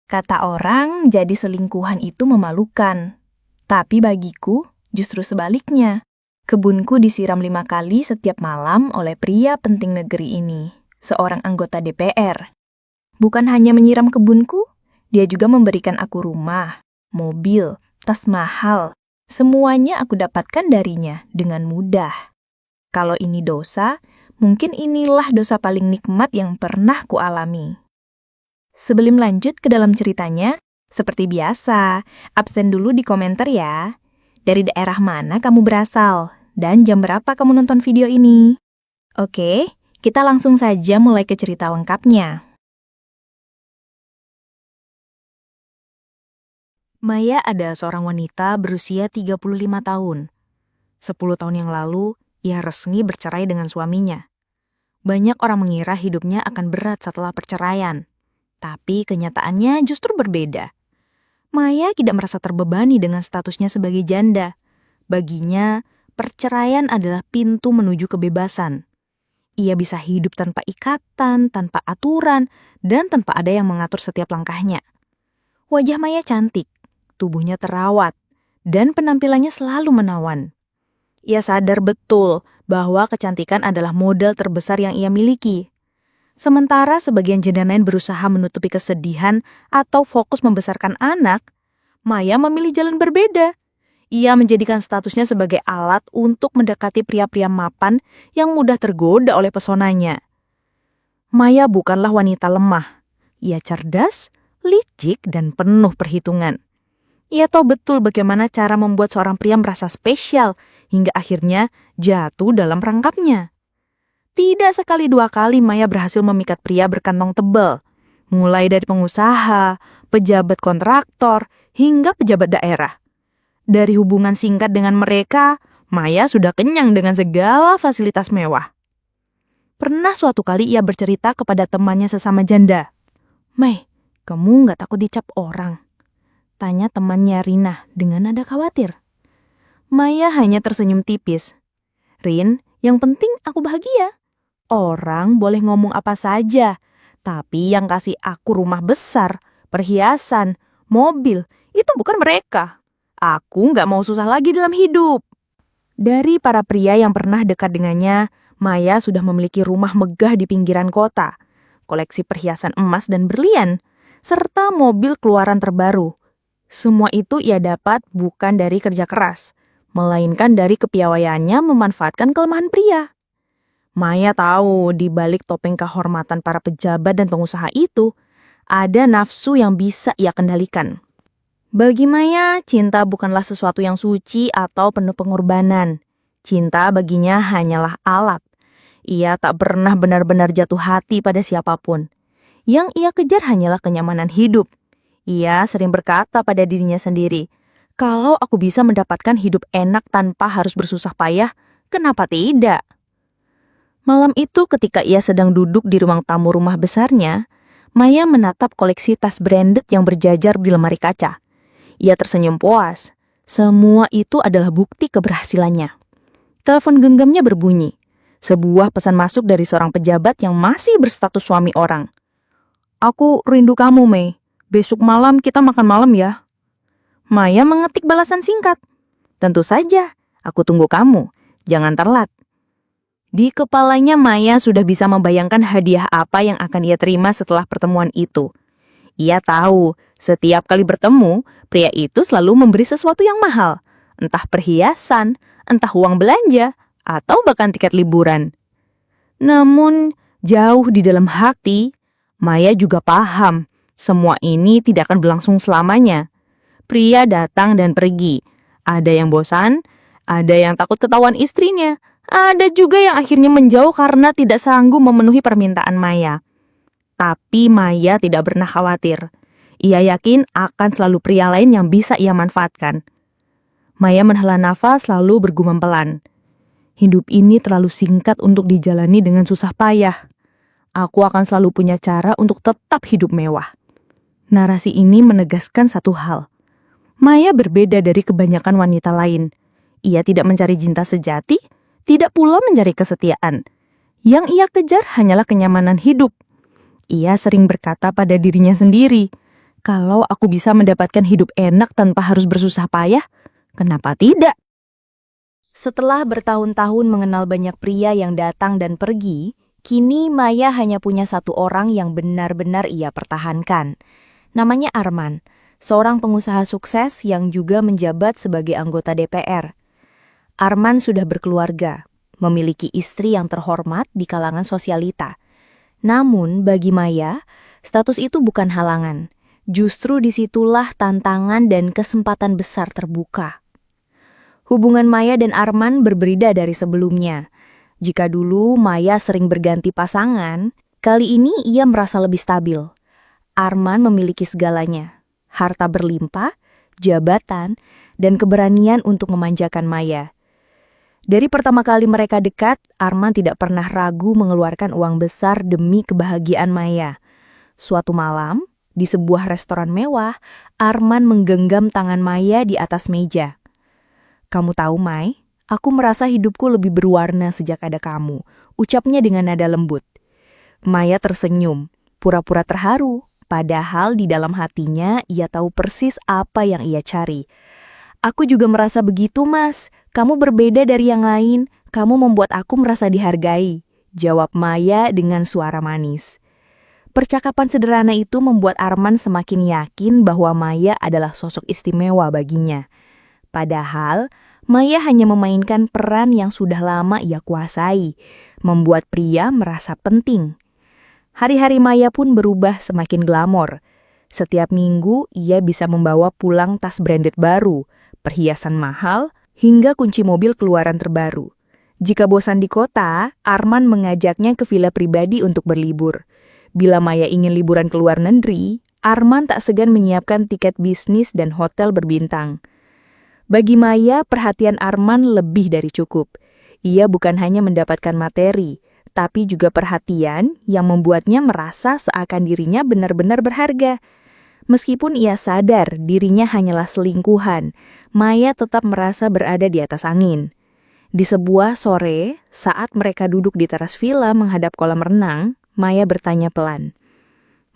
Kata orang, jadi selingkuhan itu memalukan. Tapi bagiku, justru sebaliknya. Kebunku disiram 5 kali setiap malam oleh pria penting negeri ini, seorang anggota DPR. Bukan hanya menyiram kebunku, dia juga memberikan aku rumah, mobil, tas mahal. Semuanya aku dapatkan darinya dengan mudah. Kalau ini dosa, mungkin inilah dosa paling nikmat yang pernah kualami. Sebelum lanjut ke dalam ceritanya, seperti biasa, absen dulu di komentar ya. Dari daerah mana kamu berasal? Dan jam berapa kamu nonton video ini? Oke, kita langsung saja mulai ke cerita lengkapnya. Maya adalah seorang wanita berusia 35 tahun. 10 tahun yang lalu, ia resmi bercerai dengan suaminya. Banyak orang mengira hidupnya akan berat setelah perceraian. Tapi kenyataannya justru berbeda. Maya tidak merasa terbebani dengan statusnya sebagai janda. Baginya, perceraian adalah pintu menuju kebebasan. Ia bisa hidup tanpa ikatan, tanpa aturan, dan tanpa ada yang mengatur setiap langkahnya. Wajah Maya cantik, tubuhnya terawat, dan penampilannya selalu menawan. Ia sadar betul bahwa kecantikan adalah modal terbesar yang ia miliki. Sementara sebagian janda lain berusaha menutupi kesedihan atau fokus membesarkan anak, Maya memilih jalan berbeda. Ia menjadikan statusnya sebagai alat untuk mendekati pria-pria mapan yang mudah tergoda oleh pesonanya. Maya bukanlah wanita lemah. Ia cerdas, licik, dan penuh perhitungan. Ia tahu betul bagaimana cara membuat seorang pria merasa spesial hingga akhirnya jatuh dalam perangkapnya. Tidak sekali dua kali Maya berhasil memikat pria berkantong tebal, mulai dari pengusaha, pejabat kontraktor, hingga pejabat daerah. Dari hubungan singkat dengan mereka, Maya sudah kenyang dengan segala fasilitas mewah. Pernah suatu kali ia bercerita kepada temannya sesama janda. "Mei, kamu nggak takut dicap orang?" tanya temannya Rina dengan nada khawatir. Maya hanya tersenyum tipis. "Rin, yang penting aku bahagia. Orang boleh ngomong apa saja, tapi yang kasih aku rumah besar, perhiasan, mobil, itu bukan mereka. Aku nggak mau susah lagi dalam hidup." Dari para pria yang pernah dekat dengannya, Maya sudah memiliki rumah megah di pinggiran kota, koleksi perhiasan emas dan berlian, serta mobil keluaran terbaru. Semua itu ia dapat bukan dari kerja keras, melainkan dari kepiawaiannya memanfaatkan kelemahan pria. Maya tahu di balik topeng kehormatan para pejabat dan pengusaha itu, ada nafsu yang bisa ia kendalikan. Bagi Maya, cinta bukanlah sesuatu yang suci atau penuh pengorbanan. Cinta baginya hanyalah alat. Ia tak pernah benar-benar jatuh hati pada siapapun. Yang ia kejar hanyalah kenyamanan hidup. Ia sering berkata pada dirinya sendiri, "Kalau aku bisa mendapatkan hidup enak tanpa harus bersusah payah, kenapa tidak?" Malam itu ketika ia sedang duduk di ruang tamu rumah besarnya, Maya menatap koleksi tas branded yang berjajar di lemari kaca. Ia tersenyum puas. Semua itu adalah bukti keberhasilannya. Telepon genggamnya berbunyi. Sebuah pesan masuk dari seorang pejabat yang masih berstatus suami orang. "Aku rindu kamu, Mei. Besok malam kita makan malam ya." Maya mengetik balasan singkat. "Tentu saja, aku tunggu kamu. Jangan telat." Di kepalanya Maya sudah bisa membayangkan hadiah apa yang akan ia terima setelah pertemuan itu. Ia tahu, setiap kali bertemu, pria itu selalu memberi sesuatu yang mahal. Entah perhiasan, entah uang belanja, atau bahkan tiket liburan. Namun, jauh di dalam hati, Maya juga paham, semua ini tidak akan berlangsung selamanya. Pria datang dan pergi. Ada yang bosan, ada yang takut ketahuan istrinya, ada juga yang akhirnya menjauh karena tidak sanggup memenuhi permintaan Maya. Tapi Maya tidak pernah khawatir. Ia yakin akan selalu pria lain yang bisa ia manfaatkan. Maya menghela nafas lalu bergumam pelan. "Hidup ini terlalu singkat untuk dijalani dengan susah payah. Aku akan selalu punya cara untuk tetap hidup mewah." Narasi ini menegaskan satu hal. Maya berbeda dari kebanyakan wanita lain. Ia tidak mencari cinta sejati, tidak pula mencari kesetiaan. Yang ia kejar hanyalah kenyamanan hidup. Ia sering berkata pada dirinya sendiri, Kalau aku bisa mendapatkan hidup enak tanpa harus bersusah payah, kenapa tidak? Setelah bertahun-tahun mengenal banyak pria yang datang dan pergi, kini Maya hanya punya satu orang yang benar-benar ia pertahankan. Namanya Arman, seorang pengusaha sukses yang juga menjabat sebagai anggota DPR. Arman sudah berkeluarga, memiliki istri yang terhormat di kalangan sosialita. Namun bagi Maya, status itu bukan halangan. Justru disitulah tantangan dan kesempatan besar terbuka. Hubungan Maya dan Arman berbeda dari sebelumnya. Jika dulu Maya sering berganti pasangan, kali ini ia merasa lebih stabil. Arman memiliki segalanya, harta berlimpah, jabatan, dan keberanian untuk memanjakan Maya. Dari pertama kali mereka dekat, Arman tidak pernah ragu mengeluarkan uang besar demi kebahagiaan Maya. Suatu malam, di sebuah restoran mewah, Arman menggenggam tangan Maya di atas meja. "Kamu tahu, Mai, aku merasa hidupku lebih berwarna sejak ada kamu," ucapnya dengan nada lembut. Maya tersenyum, pura-pura terharu, padahal di dalam hatinya ia tahu persis apa yang ia cari. "Aku juga merasa begitu, Mas. Kamu berbeda dari yang lain. Kamu membuat aku merasa dihargai," jawab Maya dengan suara manis. Percakapan sederhana itu membuat Arman semakin yakin bahwa Maya adalah sosok istimewa baginya. Padahal, Maya hanya memainkan peran yang sudah lama ia kuasai, membuat pria merasa penting. Hari-hari Maya pun berubah semakin glamor. Setiap minggu, ia bisa membawa pulang tas branded baru, perhiasan mahal, hingga kunci mobil keluaran terbaru. Jika bosan di kota, Arman mengajaknya ke villa pribadi untuk berlibur. Bila Maya ingin liburan ke luar negeri, Arman tak segan menyiapkan tiket bisnis dan hotel berbintang. Bagi Maya, perhatian Arman lebih dari cukup. Ia bukan hanya mendapatkan materi, tapi juga perhatian yang membuatnya merasa seakan dirinya benar-benar berharga. Meskipun ia sadar dirinya hanyalah selingkuhan, Maya tetap merasa berada di atas angin. Di sebuah sore, saat mereka duduk di teras villa menghadap kolam renang, Maya bertanya pelan,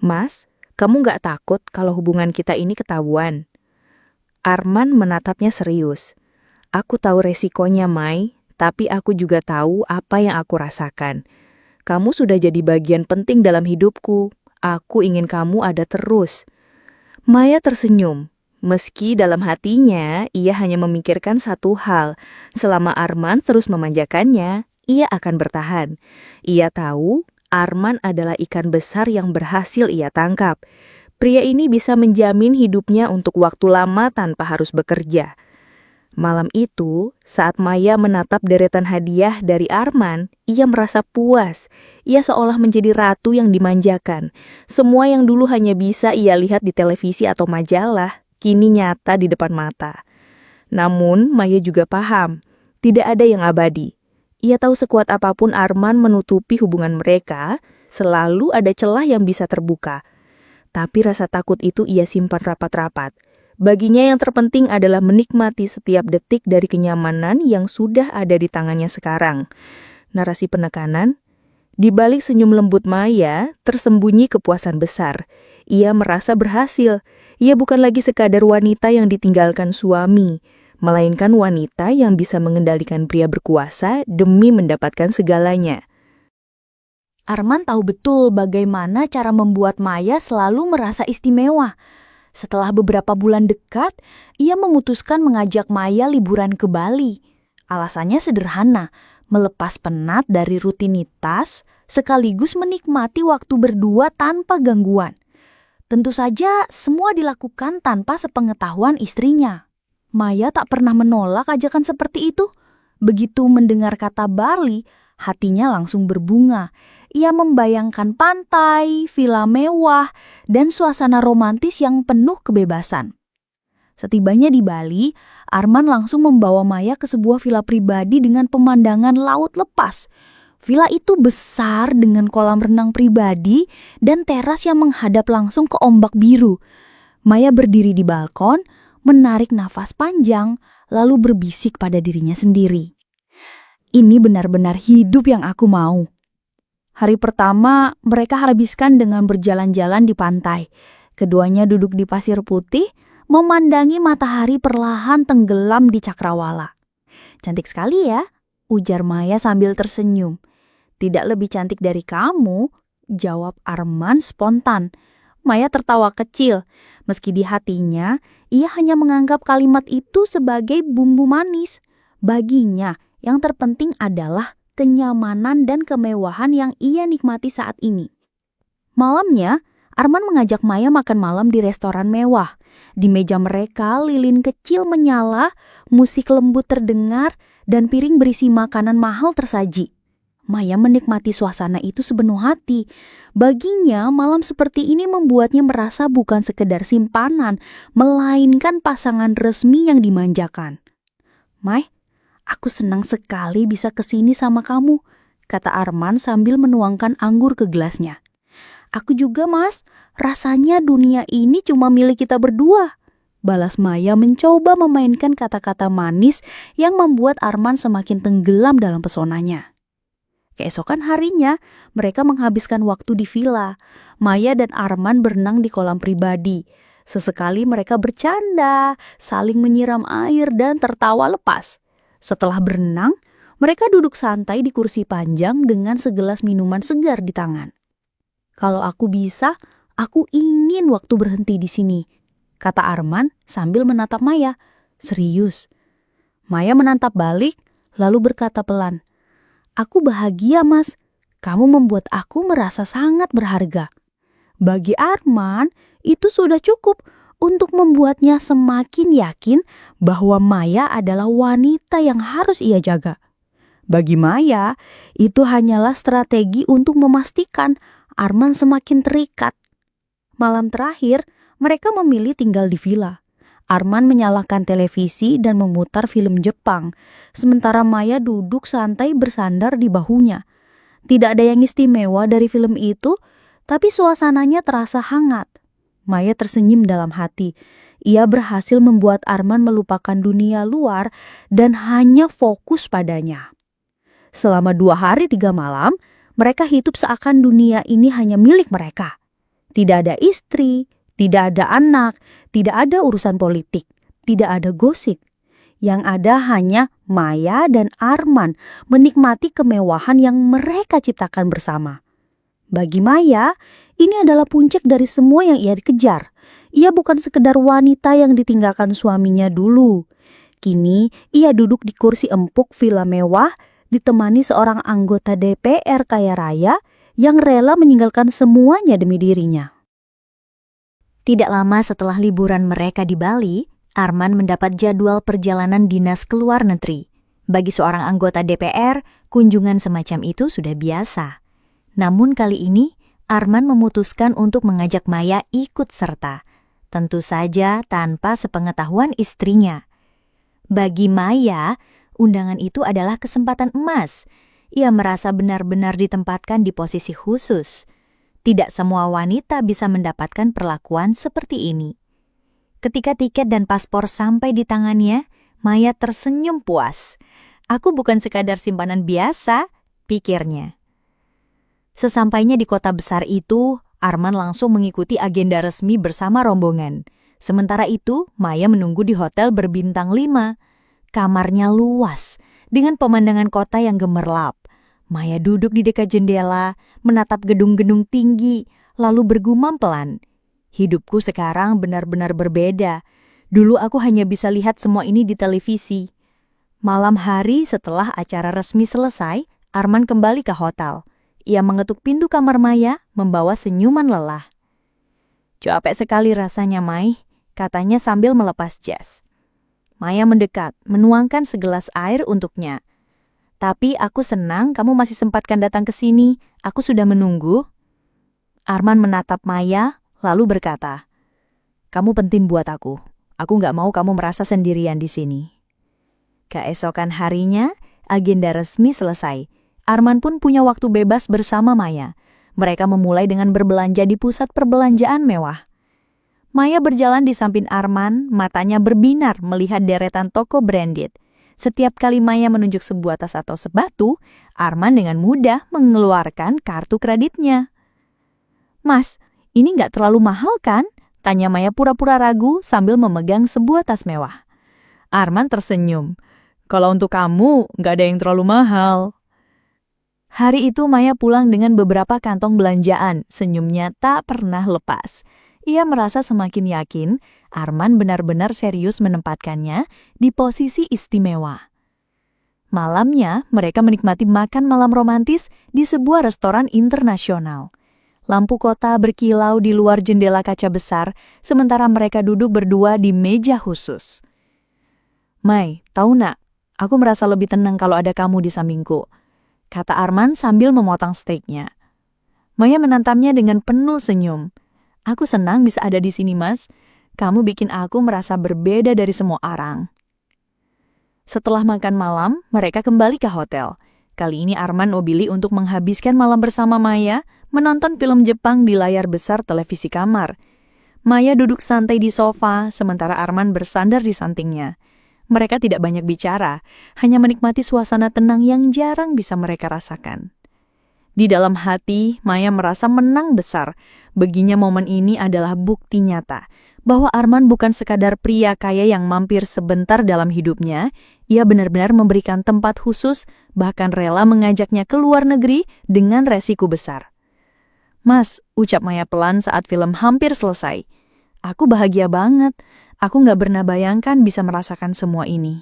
"Mas, kamu gak takut kalau hubungan kita ini ketahuan?" Arman menatapnya serius. "Aku tahu resikonya, Mai, tapi aku juga tahu apa yang aku rasakan. Kamu sudah jadi bagian penting dalam hidupku. Aku ingin kamu ada terus." Maya tersenyum. Meski dalam hatinya, ia hanya memikirkan satu hal. Selama Arman terus memanjakannya, ia akan bertahan. Ia tahu Arman adalah ikan besar yang berhasil ia tangkap. Pria ini bisa menjamin hidupnya untuk waktu lama tanpa harus bekerja. Malam itu, saat Maya menatap deretan hadiah dari Arman, ia merasa puas. Ia seolah menjadi ratu yang dimanjakan. Semua yang dulu hanya bisa ia lihat di televisi atau majalah, kini nyata di depan mata. Namun, Maya juga paham, tidak ada yang abadi. Ia tahu sekuat apapun Arman menutupi hubungan mereka, selalu ada celah yang bisa terbuka. Tapi rasa takut itu ia simpan rapat-rapat. Baginya yang terpenting adalah menikmati setiap detik dari kenyamanan yang sudah ada di tangannya sekarang. Narasi penekanan, di balik senyum lembut Maya, tersembunyi kepuasan besar. Ia merasa berhasil. Ia bukan lagi sekadar wanita yang ditinggalkan suami, melainkan wanita yang bisa mengendalikan pria berkuasa demi mendapatkan segalanya. Arman tahu betul bagaimana cara membuat Maya selalu merasa istimewa. Setelah beberapa bulan dekat, ia memutuskan mengajak Maya liburan ke Bali. Alasannya sederhana, melepas penat dari rutinitas sekaligus menikmati waktu berdua tanpa gangguan. Tentu saja semua dilakukan tanpa sepengetahuan istrinya. Maya tak pernah menolak ajakan seperti itu. Begitu mendengar kata Bali, hatinya langsung berbunga. Ia membayangkan pantai, villa mewah, dan suasana romantis yang penuh kebebasan. Setibanya di Bali, Arman langsung membawa Maya ke sebuah villa pribadi dengan pemandangan laut lepas. Villa itu besar dengan kolam renang pribadi dan teras yang menghadap langsung ke ombak biru. Maya berdiri di balkon, menarik nafas panjang, lalu berbisik pada dirinya sendiri. "Ini benar-benar hidup yang aku mau." Hari pertama, mereka habiskan dengan berjalan-jalan di pantai. Keduanya duduk di pasir putih, memandangi matahari perlahan tenggelam di cakrawala. "Cantik sekali ya," ujar Maya sambil tersenyum. "Tidak lebih cantik dari kamu," jawab Arman spontan. Maya tertawa kecil. Meski di hatinya, ia hanya menganggap kalimat itu sebagai bumbu manis. Baginya, yang terpenting adalah kenyamanan dan kemewahan yang ia nikmati saat ini. Malamnya, Arman mengajak Maya makan malam di restoran mewah. Di meja mereka, lilin kecil menyala, musik lembut terdengar, dan piring berisi makanan mahal tersaji. Maya menikmati suasana itu sepenuh hati. Baginya, malam seperti ini membuatnya merasa bukan sekedar simpanan, melainkan pasangan resmi yang dimanjakan. "Mai, aku senang sekali bisa kesini sama kamu," kata Arman sambil menuangkan anggur ke gelasnya. "Aku juga, Mas. Rasanya dunia ini cuma milik kita berdua," balas Maya mencoba memainkan kata-kata manis yang membuat Arman semakin tenggelam dalam pesonanya. Keesokan harinya, mereka menghabiskan waktu di villa. Maya dan Arman berenang di kolam pribadi. Sesekali mereka bercanda, saling menyiram air dan tertawa lepas. Setelah berenang, mereka duduk santai di kursi panjang dengan segelas minuman segar di tangan. "Kalau aku bisa, aku ingin waktu berhenti di sini," kata Arman sambil menatap Maya. "Serius?" Maya menatap balik, lalu berkata pelan, "Aku bahagia, Mas. Kamu membuat aku merasa sangat berharga." Bagi Arman, itu sudah cukup untuk membuatnya semakin yakin bahwa Maya adalah wanita yang harus ia jaga. Bagi Maya, itu hanyalah strategi untuk memastikan Arman semakin terikat. Malam terakhir, mereka memilih tinggal di villa. Arman menyalakan televisi dan memutar film Jepang, sementara Maya duduk santai bersandar di bahunya. Tidak ada yang istimewa dari film itu, tapi suasananya terasa hangat. Maya tersenyum dalam hati. Ia berhasil membuat Arman melupakan dunia luar dan hanya fokus padanya. Selama 2 hari 3 malam, mereka hidup seakan dunia ini hanya milik mereka. Tidak ada istri, tidak ada anak, tidak ada urusan politik, tidak ada gosip. Yang ada hanya Maya dan Arman menikmati kemewahan yang mereka ciptakan bersama. Bagi Maya, ini adalah puncak dari semua yang ia kejar. Ia bukan sekedar wanita yang ditinggalkan suaminya dulu. Kini, ia duduk di kursi empuk villa mewah, ditemani seorang anggota DPR kaya raya yang rela meninggalkan semuanya demi dirinya. Tidak lama setelah liburan mereka di Bali, Arman mendapat jadwal perjalanan dinas ke luar negeri. Bagi seorang anggota DPR, kunjungan semacam itu sudah biasa. Namun kali ini, Arman memutuskan untuk mengajak Maya ikut serta. Tentu saja tanpa sepengetahuan istrinya. Bagi Maya, undangan itu adalah kesempatan emas. Ia merasa benar-benar ditempatkan di posisi khusus. Tidak semua wanita bisa mendapatkan perlakuan seperti ini. Ketika tiket dan paspor sampai di tangannya, Maya tersenyum puas. "Aku bukan sekadar simpanan biasa," pikirnya. Sesampainya di kota besar itu, Arman langsung mengikuti agenda resmi bersama rombongan. Sementara itu, Maya menunggu di hotel berbintang 5. Kamarnya luas, dengan pemandangan kota yang gemerlap. Maya duduk di dekat jendela, menatap gedung-gedung tinggi, lalu bergumam pelan. "Hidupku sekarang benar-benar berbeda. Dulu aku hanya bisa lihat semua ini di televisi." Malam hari setelah acara resmi selesai, Arman kembali ke hotel. Ia mengetuk pintu kamar Maya, membawa senyuman lelah. "Capek sekali rasanya, Mai," katanya sambil melepas jas. Maya mendekat, menuangkan segelas air untuknya. "Tapi aku senang kamu masih sempatkan datang ke sini. Aku sudah menunggu." Arman menatap Maya, lalu berkata, "Kamu penting buat aku. Aku nggak mau kamu merasa sendirian di sini." Keesokan harinya, agenda resmi selesai. Arman pun punya waktu bebas bersama Maya. Mereka memulai dengan berbelanja di pusat perbelanjaan mewah. Maya berjalan di samping Arman, matanya berbinar melihat deretan toko branded. Setiap kali Maya menunjuk sebuah tas atau sepatu, Arman dengan mudah mengeluarkan kartu kreditnya. "Mas, ini nggak terlalu mahal kan?" Tanya Maya pura-pura ragu sambil memegang sebuah tas mewah. Arman tersenyum. Kalau untuk kamu, nggak ada yang terlalu mahal. Hari itu Maya pulang dengan beberapa kantong belanjaan. Senyumnya tak pernah lepas. Ia merasa semakin yakin Arman benar-benar serius menempatkannya di posisi istimewa. Malamnya, mereka menikmati makan malam romantis di sebuah restoran internasional. Lampu kota berkilau di luar jendela kaca besar, sementara mereka duduk berdua di meja khusus. Mai, tahu nak, aku merasa lebih tenang kalau ada kamu di sampingku, kata Arman sambil memotong steaknya. Maya menantamnya dengan penuh senyum. Aku senang bisa ada di sini, Mas. Kamu bikin aku merasa berbeda dari semua orang. Setelah makan malam, mereka kembali ke hotel. Kali ini Arman memilih untuk menghabiskan malam bersama Maya, menonton film Jepang di layar besar televisi kamar. Maya duduk santai di sofa, sementara Arman bersandar di sampingnya. Mereka tidak banyak bicara, hanya menikmati suasana tenang yang jarang bisa mereka rasakan. Di dalam hati, Maya merasa menang besar. Baginya momen ini adalah bukti nyata bahwa Arman bukan sekadar pria kaya yang mampir sebentar dalam hidupnya. Ia benar-benar memberikan tempat khusus, bahkan rela mengajaknya ke luar negeri dengan resiko besar. Mas, ucap Maya pelan saat film hampir selesai. Aku bahagia banget. Aku nggak pernah bayangkan bisa merasakan semua ini.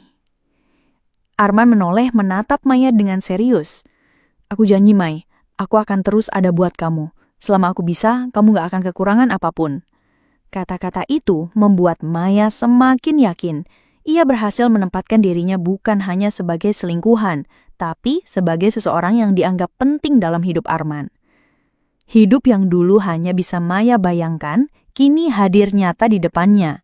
Arman menoleh menatap Maya dengan serius. Aku janji, Mai, aku akan terus ada buat kamu. Selama aku bisa, kamu nggak akan kekurangan apapun. Kata-kata itu membuat Maya semakin yakin. Ia berhasil menempatkan dirinya bukan hanya sebagai selingkuhan, tapi sebagai seseorang yang dianggap penting dalam hidup Arman. Hidup yang dulu hanya bisa Maya bayangkan, kini hadir nyata di depannya.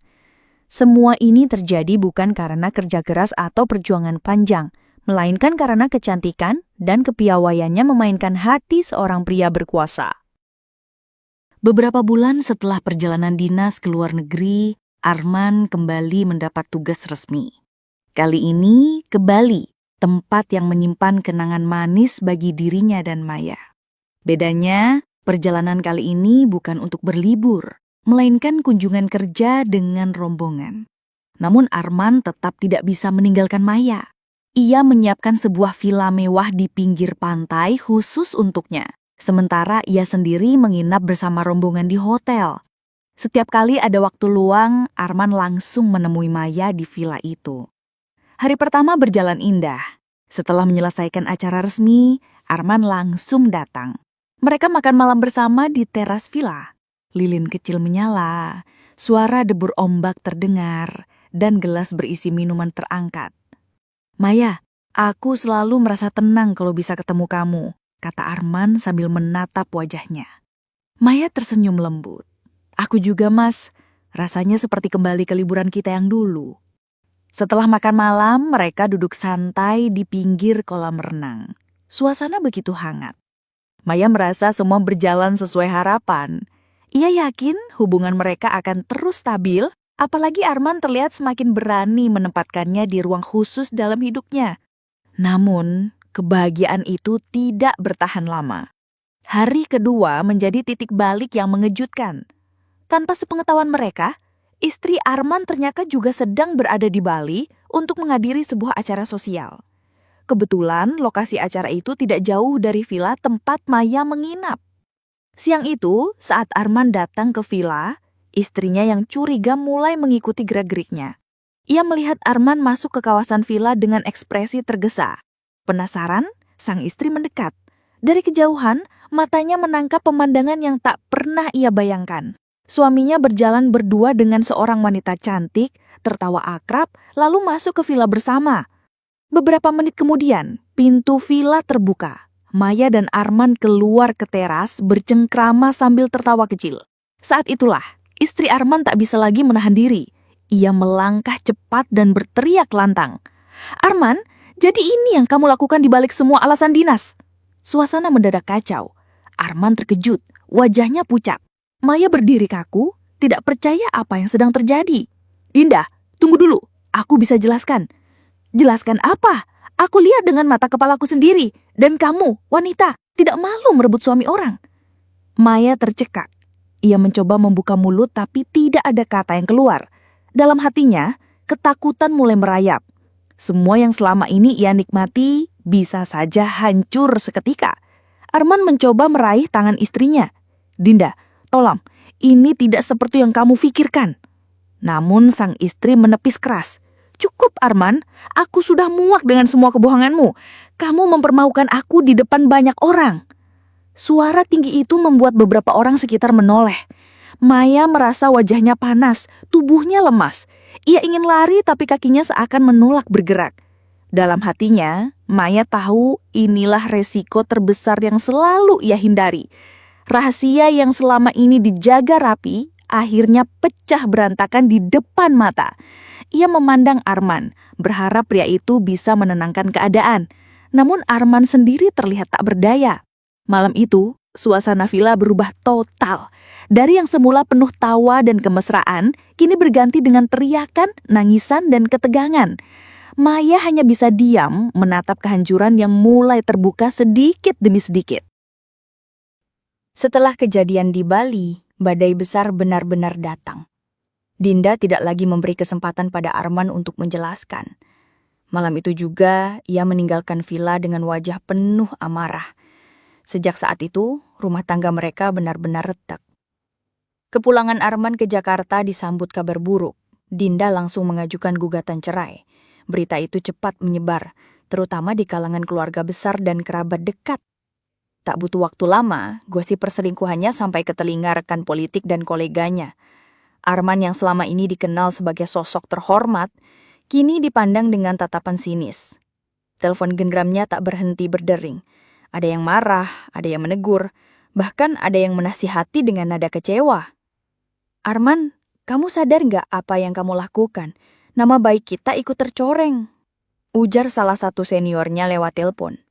Semua ini terjadi bukan karena kerja keras atau perjuangan panjang, melainkan karena kecantikan dan kepiawaiannya memainkan hati seorang pria berkuasa. Beberapa bulan setelah perjalanan dinas ke luar negeri, Arman kembali mendapat tugas resmi. Kali ini ke Bali, tempat yang menyimpan kenangan manis bagi dirinya dan Maya. Bedanya, perjalanan kali ini bukan untuk berlibur, melainkan kunjungan kerja dengan rombongan. Namun Arman tetap tidak bisa meninggalkan Maya. Ia menyiapkan sebuah villa mewah di pinggir pantai khusus untuknya. Sementara ia sendiri menginap bersama rombongan di hotel. Setiap kali ada waktu luang, Arman langsung menemui Maya di villa itu. Hari pertama berjalan indah. Setelah menyelesaikan acara resmi, Arman langsung datang. Mereka makan malam bersama di teras villa. Lilin kecil menyala, suara debur ombak terdengar, dan gelas berisi minuman terangkat. Maya, aku selalu merasa tenang kalau bisa ketemu kamu, kata Arman sambil menatap wajahnya. Maya tersenyum lembut. Aku juga, Mas. Rasanya seperti kembali ke liburan kita yang dulu. Setelah makan malam, mereka duduk santai di pinggir kolam renang. Suasana begitu hangat. Maya merasa semua berjalan sesuai harapan. Ia yakin hubungan mereka akan terus stabil, apalagi Arman terlihat semakin berani menempatkannya di ruang khusus dalam hidupnya. Namun, kebahagiaan itu tidak bertahan lama. Hari kedua menjadi titik balik yang mengejutkan. Tanpa sepengetahuan mereka, istri Arman ternyata juga sedang berada di Bali untuk menghadiri sebuah acara sosial. Kebetulan lokasi acara itu tidak jauh dari villa tempat Maya menginap. Siang itu, saat Arman datang ke villa, istrinya yang curiga mulai mengikuti gerak-geriknya. Ia melihat Arman masuk ke kawasan villa dengan ekspresi tergesa. Penasaran, sang istri mendekat. Dari kejauhan, matanya menangkap pemandangan yang tak pernah ia bayangkan. Suaminya berjalan berdua dengan seorang wanita cantik, tertawa akrab, lalu masuk ke villa bersama. Beberapa menit kemudian, pintu villa terbuka. Maya dan Arman keluar ke teras bercengkrama sambil tertawa kecil. Saat itulah, istri Arman tak bisa lagi menahan diri. Ia melangkah cepat dan berteriak lantang. Arman, jadi ini yang kamu lakukan di balik semua alasan dinas? Suasana mendadak kacau. Arman terkejut, wajahnya pucat. Maya berdiri kaku, tidak percaya apa yang sedang terjadi. Dinda, tunggu dulu, aku bisa jelaskan. Jelaskan apa? Aku lihat dengan mata kepalaku sendiri. Dan kamu, wanita, tidak malu merebut suami orang. Maya tercekak. Ia mencoba membuka mulut tapi tidak ada kata yang keluar. Dalam hatinya, ketakutan mulai merayap. Semua yang selama ini ia nikmati bisa saja hancur seketika. Arman mencoba meraih tangan istrinya. "Dinda, tolong, ini tidak seperti yang kamu pikirkan." Namun sang istri menepis keras. "Cukup Arman, aku sudah muak dengan semua kebohonganmu. Kamu mempermalukan aku di depan banyak orang." Suara tinggi itu membuat beberapa orang sekitar menoleh. Maya merasa wajahnya panas, tubuhnya lemas. Ia ingin lari tapi kakinya seakan menolak bergerak. Dalam hatinya, Maya tahu inilah resiko terbesar yang selalu ia hindari. Rahasia yang selama ini dijaga rapi, akhirnya pecah berantakan di depan mata. Ia memandang Arman, berharap pria itu bisa menenangkan keadaan. Namun Arman sendiri terlihat tak berdaya. Malam itu, suasana villa berubah total. Dari yang semula penuh tawa dan kemesraan, kini berganti dengan teriakan, nangisan, dan ketegangan. Maya hanya bisa diam menatap kehancuran yang mulai terbuka sedikit demi sedikit. Setelah kejadian di Bali, badai besar benar-benar datang. Dinda tidak lagi memberi kesempatan pada Arman untuk menjelaskan. Malam itu juga, ia meninggalkan villa dengan wajah penuh amarah. Sejak saat itu, rumah tangga mereka benar-benar retak. Kepulangan Arman ke Jakarta disambut kabar buruk. Dinda langsung mengajukan gugatan cerai. Berita itu cepat menyebar, terutama di kalangan keluarga besar dan kerabat dekat. Tak butuh waktu lama, gosip perselingkuhannya sampai ke telinga rekan politik dan koleganya. Arman yang selama ini dikenal sebagai sosok terhormat, kini dipandang dengan tatapan sinis. Telepon genggamnya tak berhenti berdering. Ada yang marah, ada yang menegur, bahkan ada yang menasihati dengan nada kecewa. "Arman, kamu sadar nggak apa yang kamu lakukan? Nama baik kita ikut tercoreng," ujar salah satu seniornya lewat telepon.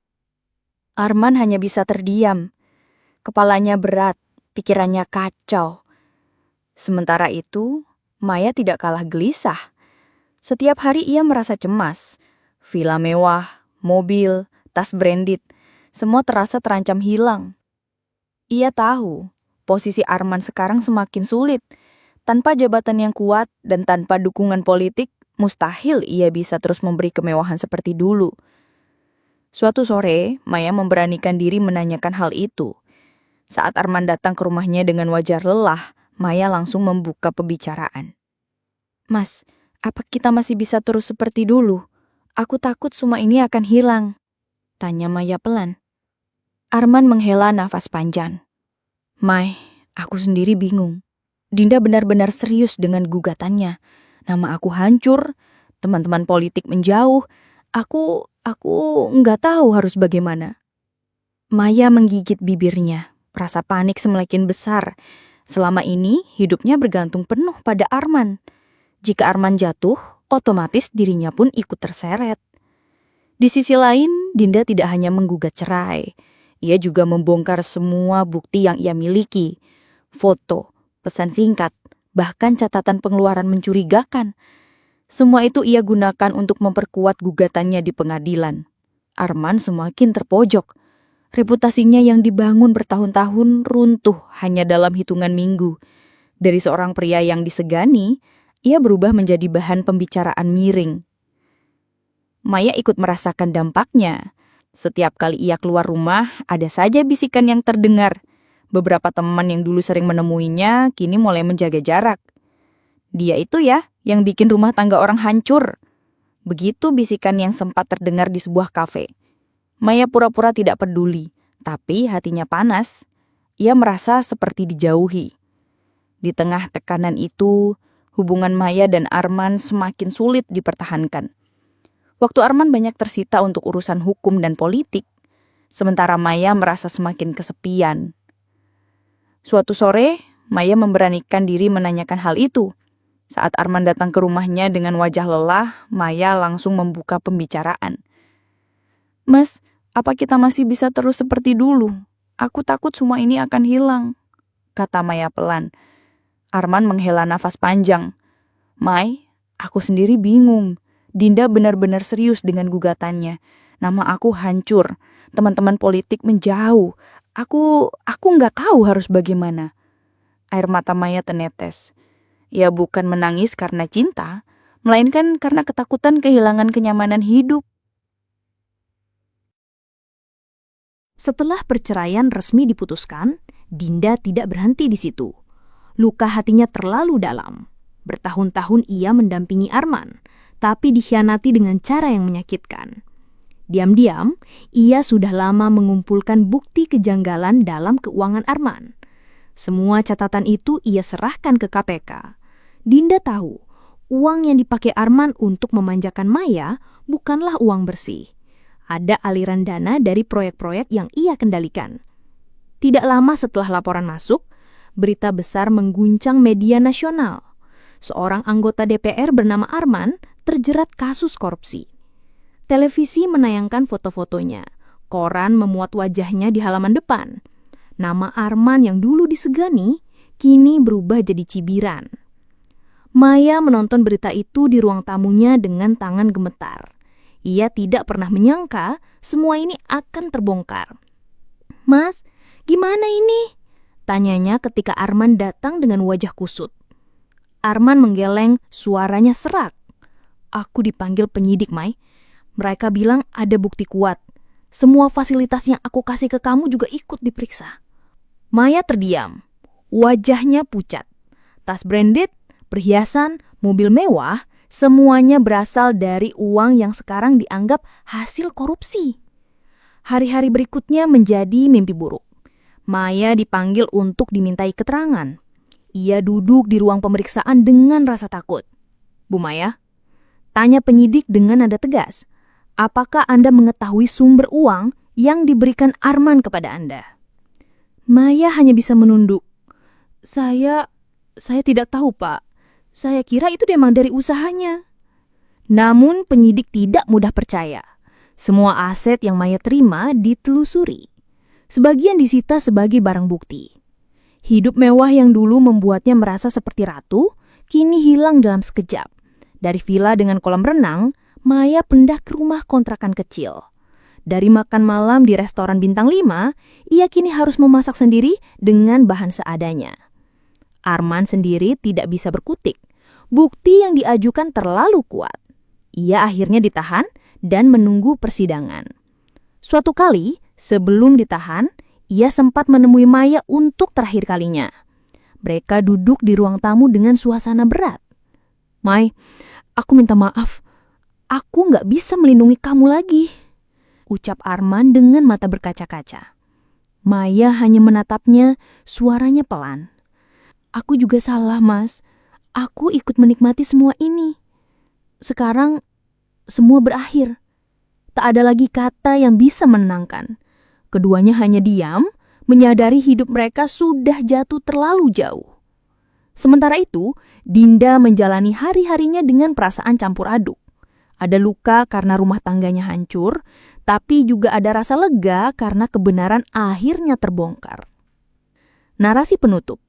Arman hanya bisa terdiam. Kepalanya berat, pikirannya kacau. Sementara itu, Maya tidak kalah gelisah. Setiap hari ia merasa cemas. Villa mewah, mobil, tas branded, semua terasa terancam hilang. Ia tahu, posisi Arman sekarang semakin sulit. Tanpa jabatan yang kuat dan tanpa dukungan politik, mustahil ia bisa terus memberi kemewahan seperti dulu. Suatu sore, Maya memberanikan diri menanyakan hal itu. Saat Arman datang ke rumahnya dengan wajah lelah, Maya langsung membuka pembicaraan. "Mas, apa kita masih bisa terus seperti dulu? Aku takut semua ini akan hilang," tanya Maya pelan. Arman menghela nafas panjang. "Mai, aku sendiri bingung. Dinda benar-benar serius dengan gugatannya. Nama aku hancur, teman-teman politik menjauh. Aku nggak tahu harus bagaimana." Maya menggigit bibirnya. Rasa panik semakin besar. Selama ini, hidupnya bergantung penuh pada Arman. Jika Arman jatuh, otomatis dirinya pun ikut terseret. Di sisi lain, Dinda tidak hanya menggugat cerai. Ia juga membongkar semua bukti yang ia miliki. Foto, pesan singkat, bahkan catatan pengeluaran mencurigakan. Semua itu ia gunakan untuk memperkuat gugatannya di pengadilan. Arman semakin terpojok. Reputasinya yang dibangun bertahun-tahun runtuh hanya dalam hitungan minggu. Dari seorang pria yang disegani, ia berubah menjadi bahan pembicaraan miring. Maya ikut merasakan dampaknya. Setiap kali ia keluar rumah, ada saja bisikan yang terdengar. Beberapa teman yang dulu sering menemuinya, kini mulai menjaga jarak. "Dia itu ya, yang bikin rumah tangga orang hancur." Begitu bisikan yang sempat terdengar di sebuah kafe. Maya pura-pura tidak peduli, tapi hatinya panas. Ia merasa seperti dijauhi. Di tengah tekanan itu, hubungan Maya dan Arman semakin sulit dipertahankan. Waktu Arman banyak tersita untuk urusan hukum dan politik, sementara Maya merasa semakin kesepian. Suatu sore, Maya memberanikan diri menanyakan hal itu. Saat Arman datang ke rumahnya dengan wajah lelah, Maya langsung membuka pembicaraan. "Mas, apa kita masih bisa terus seperti dulu? Aku takut semua ini akan hilang," kata Maya pelan. Arman menghela nafas panjang. "Mai, aku sendiri bingung. Dinda benar-benar serius dengan gugatannya. Nama aku hancur. Teman-teman politik menjauh. Aku nggak tahu harus bagaimana." Air mata Maya tenetes. Ia bukan menangis karena cinta, melainkan karena ketakutan kehilangan kenyamanan hidup. Setelah perceraian resmi diputuskan, Dinda tidak berhenti di situ. Luka hatinya terlalu dalam. Bertahun-tahun ia mendampingi Arman, tapi dikhianati dengan cara yang menyakitkan. Diam-diam, ia sudah lama mengumpulkan bukti kejanggalan dalam keuangan Arman. Semua catatan itu ia serahkan ke KPK. Dinda tahu, uang yang dipakai Arman untuk memanjakan Maya bukanlah uang bersih. Ada aliran dana dari proyek-proyek yang ia kendalikan. Tidak lama setelah laporan masuk, berita besar mengguncang media nasional. Seorang anggota DPR bernama Arman terjerat kasus korupsi. Televisi menayangkan foto-fotonya. Koran memuat wajahnya di halaman depan. Nama Arman yang dulu disegani, kini berubah jadi cibiran. Maya menonton berita itu di ruang tamunya dengan tangan gemetar. Ia tidak pernah menyangka semua ini akan terbongkar. "Mas, gimana ini?" tanyanya ketika Arman datang dengan wajah kusut. Arman menggeleng, suaranya serak. "Aku dipanggil penyidik, Mai. Mereka bilang ada bukti kuat. Semua fasilitas yang aku kasih ke kamu juga ikut diperiksa." Maya terdiam. Wajahnya pucat. Tas branded, perhiasan, mobil mewah, semuanya berasal dari uang yang sekarang dianggap hasil korupsi. Hari-hari berikutnya menjadi mimpi buruk. Maya dipanggil untuk dimintai keterangan. Ia duduk di ruang pemeriksaan dengan rasa takut. "Bu Maya," tanya penyidik dengan nada tegas, "apakah Anda mengetahui sumber uang yang diberikan Arman kepada Anda?" Maya hanya bisa menunduk. Saya tidak tahu, Pak. Saya kira itu memang dari usahanya." Namun penyidik tidak mudah percaya. Semua aset yang Maya terima ditelusuri. Sebagian disita sebagai barang bukti. Hidup mewah yang dulu membuatnya merasa seperti ratu, kini hilang dalam sekejap. Dari villa dengan kolam renang, Maya pindah ke rumah kontrakan kecil. Dari makan malam di restoran bintang 5, ia kini harus memasak sendiri dengan bahan seadanya. Arman sendiri tidak bisa berkutik. Bukti yang diajukan terlalu kuat. Ia akhirnya ditahan dan menunggu persidangan. Suatu kali, sebelum ditahan, ia sempat menemui Maya untuk terakhir kalinya. Mereka duduk di ruang tamu dengan suasana berat. "Mai, aku minta maaf. Aku nggak bisa melindungi kamu lagi," ucap Arman dengan mata berkaca-kaca. Maya hanya menatapnya, suaranya pelan. "Aku juga salah, Mas. Aku ikut menikmati semua ini. Sekarang, semua berakhir. Tak ada lagi kata yang bisa menenangkan. Keduanya hanya diam, menyadari hidup mereka sudah jatuh terlalu jauh. Sementara itu, Dinda menjalani hari-harinya dengan perasaan campur aduk. Ada luka karena rumah tangganya hancur, tapi juga ada rasa lega karena kebenaran akhirnya terbongkar. Narasi penutup.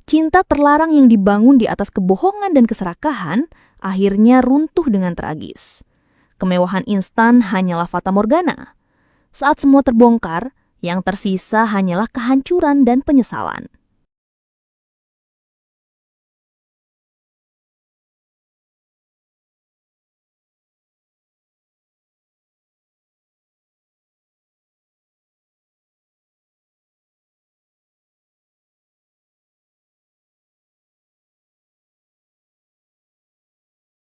Cinta terlarang yang dibangun di atas kebohongan dan keserakahan akhirnya runtuh dengan tragis. Kemewahan instan hanyalah fata morgana. Saat semua terbongkar, yang tersisa hanyalah kehancuran dan penyesalan.